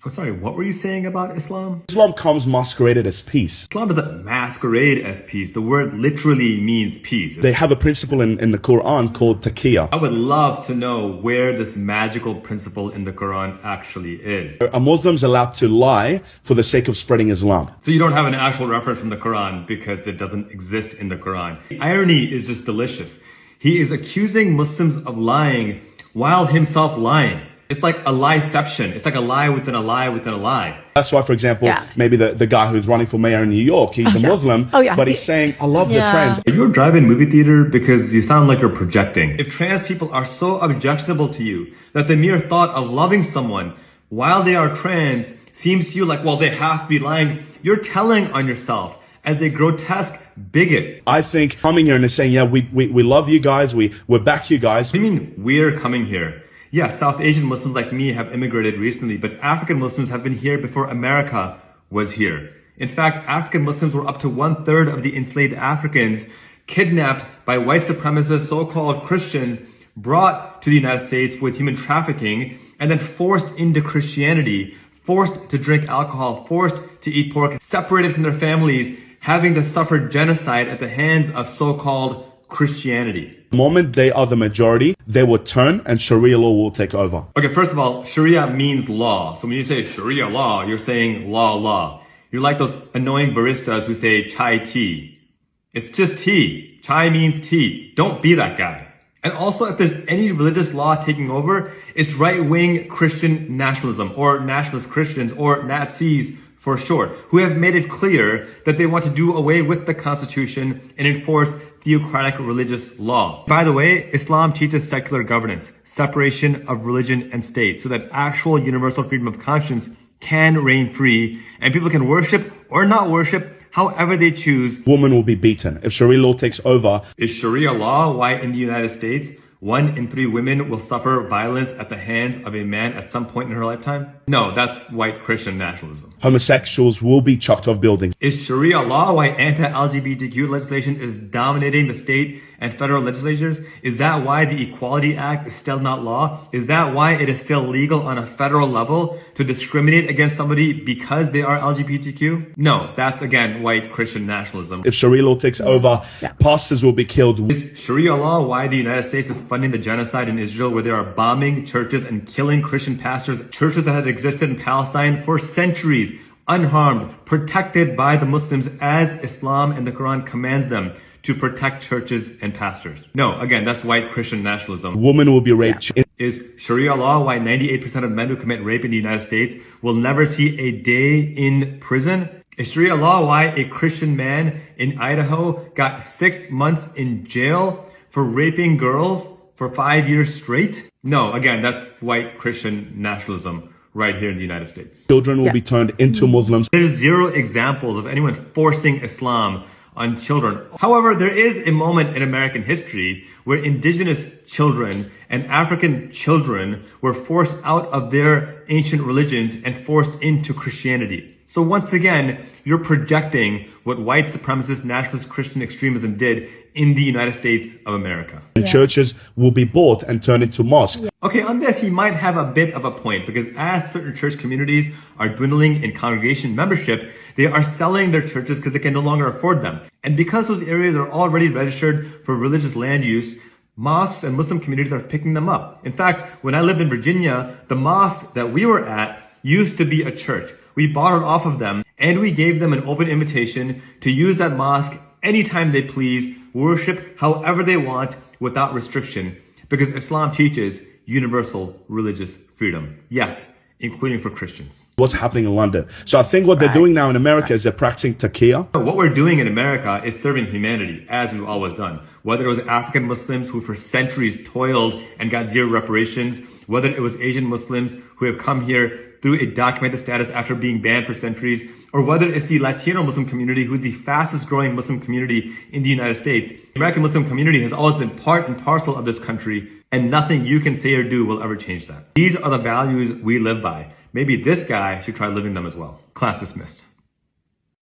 Oh, sorry, what were you saying about Islam? Islam comes masqueraded as peace. Islam doesn't masquerade as peace. The word literally means peace. They have a principle in the Quran called taqiyah. I would love to know where this magical principle in the Quran actually is. Are Muslims allowed to lie for the sake of spreading Islam? So you don't have an actual reference from the Quran because it doesn't exist in the Quran. The irony is just delicious. He is accusing Muslims of lying while himself lying. It's like a lieception. It's like a lie within a lie within a lie. That's why, for example, maybe the guy who's running for mayor in New York, he's a Muslim, but he's saying, I love the trans. Are you a drive-in movie theater? Because you sound like you're projecting. If trans people are so objectionable to you that the mere thought of loving someone while they are trans seems to you like, well, they have to be lying, you're telling on yourself as a grotesque bigot. I think coming here and saying, yeah, we love you guys, we back you guys. What do you mean we're coming here? Yeah, South Asian Muslims like me have immigrated recently, but African Muslims have been here before America was here. In fact, African Muslims were up to 1/3 of the enslaved Africans kidnapped by white supremacist so-called Christians, brought to the United States with human trafficking, and then forced into Christianity, forced to drink alcohol, forced to eat pork, separated from their families, having to suffer genocide at the hands of so-called Christianity. The moment they are the majority, they will turn and Sharia law will take over. Okay, first of all, Sharia means law. So when you say Sharia law, you're saying law. You're like those annoying baristas who say chai tea. It's just tea. Chai means tea. Don't be that guy. And also, if there's any religious law taking over, it's right-wing Christian nationalism, or nationalist Christians, or Nat-Cs for short, who have made it clear that they want to do away with the Constitution and enforce theocratic religious law. By the way, Islam teaches secular governance, separation of religion and state, so that actual universal freedom of conscience can reign free, and people can worship or not worship however they choose. Women will be beaten if Sharia law takes over. Is Sharia law why in the United States 1 in 3 women will suffer violence at the hands of a man at some point in her lifetime? No, that's white Christian nationalism. Homosexuals will be chucked off buildings. Is Sharia law why anti-LGBTQ legislation is dominating the state and federal legislatures? Is that why the Equality Act is still not law? Is that why it is still legal on a federal level to discriminate against somebody because they are LGBTQ? No, that's again white Christian nationalism. If Sharia law takes over, pastors will be killed. Is Sharia law why the United States is funding the genocide in Israel, where they are bombing churches and killing Christian pastors, churches that had existed in Palestine for centuries, unharmed, protected by the Muslims as Islam and the Quran commands them to protect churches and pastors? No, again, that's white Christian nationalism. Women will be raped. Is Sharia law why 98% of men who commit rape in the United States will never see a day in prison? Is Sharia law why a Christian man in Idaho got 6 months in jail for raping girls for 5 years straight? No, again, that's white Christian nationalism right here in the United States. Children will be turned into Muslims. There's 0 examples of anyone forcing Islam on children. However, there is a moment in American history where indigenous children and African children were forced out of their ancient religions and forced into Christianity. So once again, you're projecting what white supremacist nationalist Christian extremism did in the United States of America. And churches will be bought and turned into mosques. Okay, on this, he might have a bit of a point, because as certain church communities are dwindling in congregation membership, they are selling their churches because they can no longer afford them. And because those areas are already registered for religious land use, mosques and Muslim communities are picking them up. In fact, when I lived in Virginia, the mosque that we were at used to be a church. We bought it off of them, and we gave them an open invitation to use that mosque anytime they please, worship however they want without restriction, because Islam teaches universal religious freedom. Yes, including for Christians. What's happening in London? So I think what they're doing now in America is they're practicing taqiyah. What we're doing in America is serving humanity, as we've always done. Whether it was African Muslims who for centuries toiled and got 0 reparations, whether it was Asian Muslims who have come here through a documented status after being banned for centuries, or whether it's the Latino Muslim community, who's the fastest growing Muslim community in the United States. The American Muslim community has always been part and parcel of this country, and nothing you can say or do will ever change that. These are the values we live by. Maybe this guy should try living them as well. Class dismissed.